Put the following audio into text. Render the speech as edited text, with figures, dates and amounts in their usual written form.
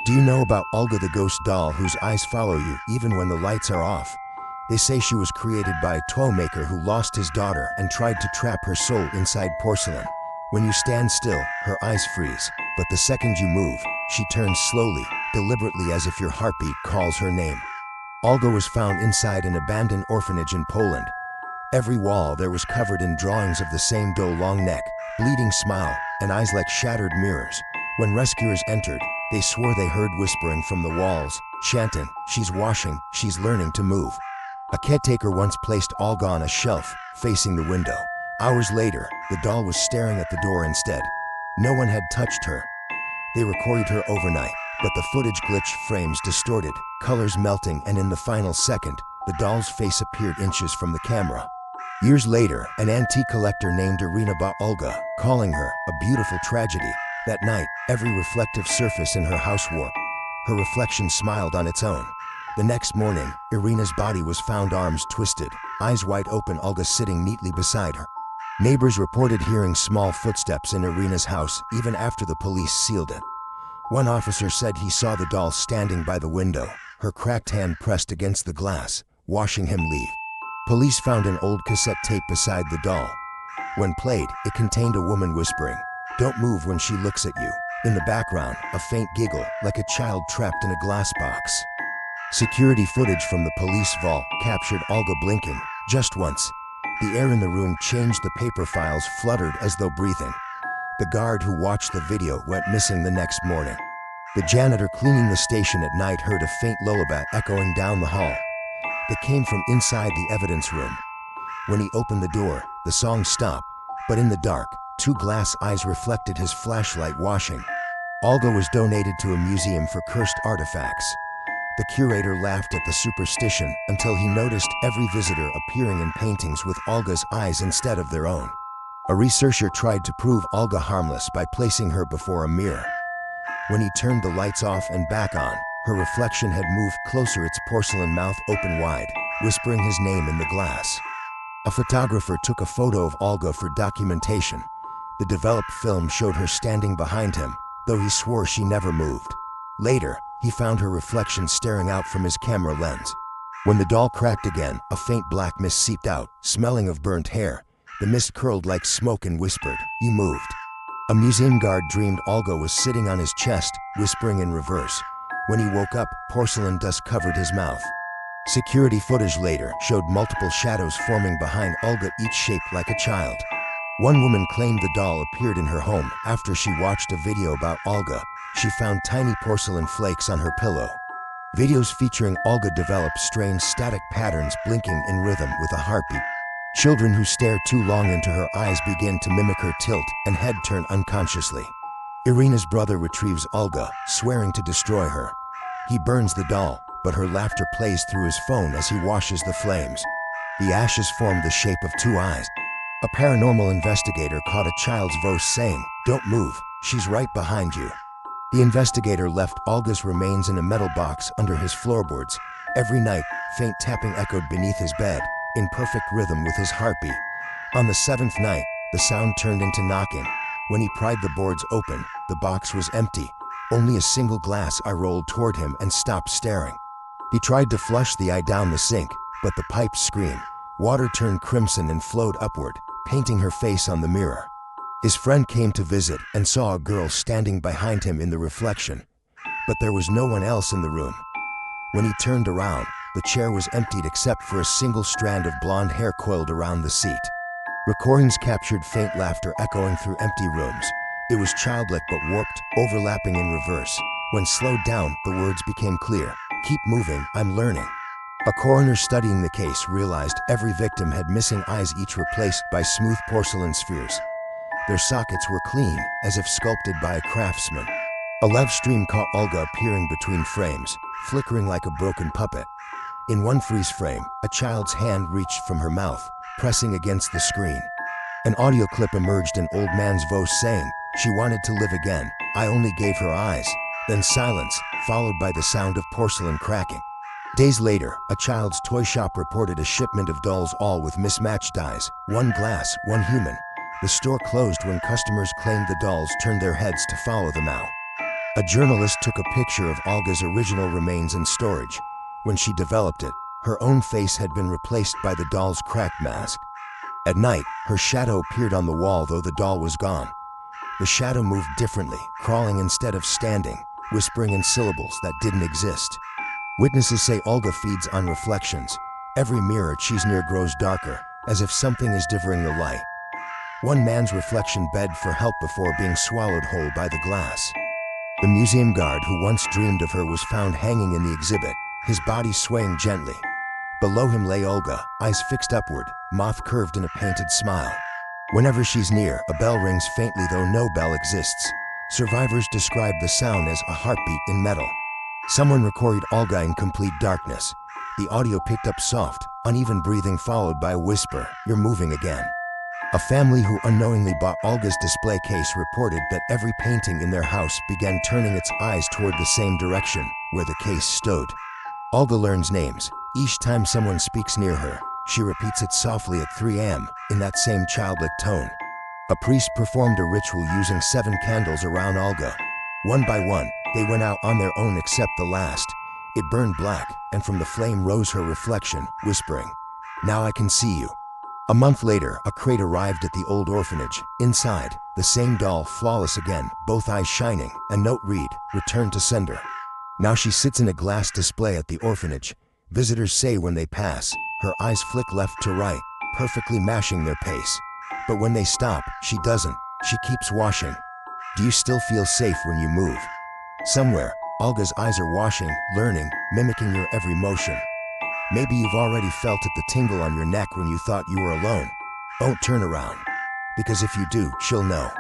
Do you know about Olga the ghost doll whose eyes follow you even when the lights are off? They say she was created by a toy maker who lost his daughter and tried to trap her soul inside porcelain. When you stand still, her eyes freeze, but the second you move, she turns slowly, deliberately, as if your heartbeat calls her name. Olga was found inside an abandoned orphanage in Poland. Every wall there was covered in drawings of the same doe: long neck, bleeding smile, and eyes like shattered mirrors. When rescuers entered, they swore they heard whispering from the walls, chanting, "She's washing, she's learning to move." A caretaker once placed Olga on a shelf, facing the window. Hours later, the doll was staring at the door instead. No one had touched her. They recorded her overnight, but the footage glitched, frames distorted, colors melting, and in the final second, the doll's face appeared inches from the camera. Years later, an antique collector named Irina bought Olga, calling her a beautiful tragedy. That night, every reflective surface in her house warped. Her reflection smiled on its own. The next morning, Irina's body was found, arms twisted, eyes wide open, Olga sitting neatly beside her. Neighbors reported hearing small footsteps in Irina's house even after the police sealed it. One officer said he saw the doll standing by the window, her cracked hand pressed against the glass, watching him leave. Police found an old cassette tape beside the doll. When played, it contained a woman whispering, "Don't move when she looks at you." In the background, a faint giggle, like a child trapped in a glass box. Security footage from the police vault captured Olga blinking, just once. The air in the room changed, the paper files fluttered as though breathing. The guard who watched the video went missing the next morning. The janitor cleaning the station at night heard a faint lullaby echoing down the hall. It came from inside the evidence room. When he opened the door, the song stopped, but in the dark, two glass eyes reflected his flashlight, washing. Olga was donated to a museum for cursed artifacts. The curator laughed at the superstition until he noticed every visitor appearing in paintings with Olga's eyes instead of their own. A researcher tried to prove Olga harmless by placing her before a mirror. When he turned the lights off and back on, her reflection had moved closer, its porcelain mouth open wide, whispering his name in the glass. A photographer took a photo of Olga for documentation. The developed film showed her standing behind him, though he swore she never moved. Later, he found her reflection staring out from his camera lens. When the doll cracked again, a faint black mist seeped out, smelling of burnt hair. The mist curled like smoke and whispered, "You moved." A museum guard dreamed Olga was sitting on his chest, whispering in reverse. When he woke up, porcelain dust covered his mouth. Security footage later showed multiple shadows forming behind Olga, each shaped like a child. One woman claimed the doll appeared in her home after she watched a video about Olga. She found tiny porcelain flakes on her pillow. Videos featuring Olga developed strange static patterns, blinking in rhythm with a heartbeat. Children who stare too long into her eyes begin to mimic her tilt and head turn unconsciously. Irina's brother retrieves Olga, swearing to destroy her. He burns the doll, but her laughter plays through his phone as he washes the flames. The ashes form the shape of two eyes. A paranormal investigator caught a child's voice saying, "Don't move, she's right behind you." The investigator left Olga's remains in a metal box under his floorboards. Every night, faint tapping echoed beneath his bed, in perfect rhythm with his heartbeat. On the seventh night, the sound turned into knocking. When he pried the boards open, the box was empty. Only a single glass eye rolled toward him and stopped staring. He tried to flush the eye down the sink, but the pipes screamed. Water turned crimson and flowed upward, painting her face on the mirror. His friend came to visit and saw a girl standing behind him in the reflection. But there was no one else in the room. When he turned around, the chair was emptied except for a single strand of blonde hair coiled around the seat. Recordings captured faint laughter echoing through empty rooms. It was childlike but warped, overlapping in reverse. When slowed down, the words became clear. "Keep moving, I'm learning." A coroner studying the case realized every victim had missing eyes, each replaced by smooth porcelain spheres. Their sockets were clean, as if sculpted by a craftsman. A live stream caught Olga appearing between frames, flickering like a broken puppet. In one freeze frame, a child's hand reached from her mouth, pressing against the screen. An audio clip emerged, an old man's voice saying, "She wanted to live again, I only gave her eyes." Then silence, followed by the sound of porcelain cracking. Days later, a child's toy shop reported a shipment of dolls, all with mismatched eyes, one glass, one human. The store closed when customers claimed the dolls turned their heads to follow them out. A journalist took a picture of Olga's original remains in storage. When she developed it, her own face had been replaced by the doll's cracked mask. At night, her shadow appeared on the wall though the doll was gone. The shadow moved differently, crawling instead of standing, whispering in syllables that didn't exist. Witnesses say Olga feeds on reflections. Every mirror she's near grows darker, as if something is devouring the light. One man's reflection begged for help before being swallowed whole by the glass. The museum guard who once dreamed of her was found hanging in the exhibit, his body swaying gently. Below him lay Olga, eyes fixed upward, mouth curved in a painted smile. Whenever she's near, a bell rings faintly though no bell exists. Survivors describe the sound as a heartbeat in metal. Someone recorded Olga in complete darkness. The audio picked up soft, uneven breathing followed by a whisper, "You're moving again." A family who unknowingly bought Olga's display case reported that every painting in their house began turning its eyes toward the same direction, where the case stood. Olga learns names. Each time someone speaks near her, she repeats it softly at 3 a.m. in that same childlike tone. A priest performed a ritual using 7 candles around Olga. One by one, they went out on their own except the last. It burned black, and from the flame rose her reflection, whispering, "Now I can see you." A month later, a crate arrived at the old orphanage. Inside, the same doll, flawless again, both eyes shining, a note read, "Return to sender." Now she sits in a glass display at the orphanage. Visitors say when they pass, her eyes flick left to right, perfectly matching their pace. But when they stop, she doesn't. She keeps washing. Do you still feel safe when you move? Somewhere, Olga's eyes are washing, learning, mimicking your every motion. Maybe you've already felt it, the tingle on your neck when you thought you were alone. Don't turn around, because if you do, she'll know.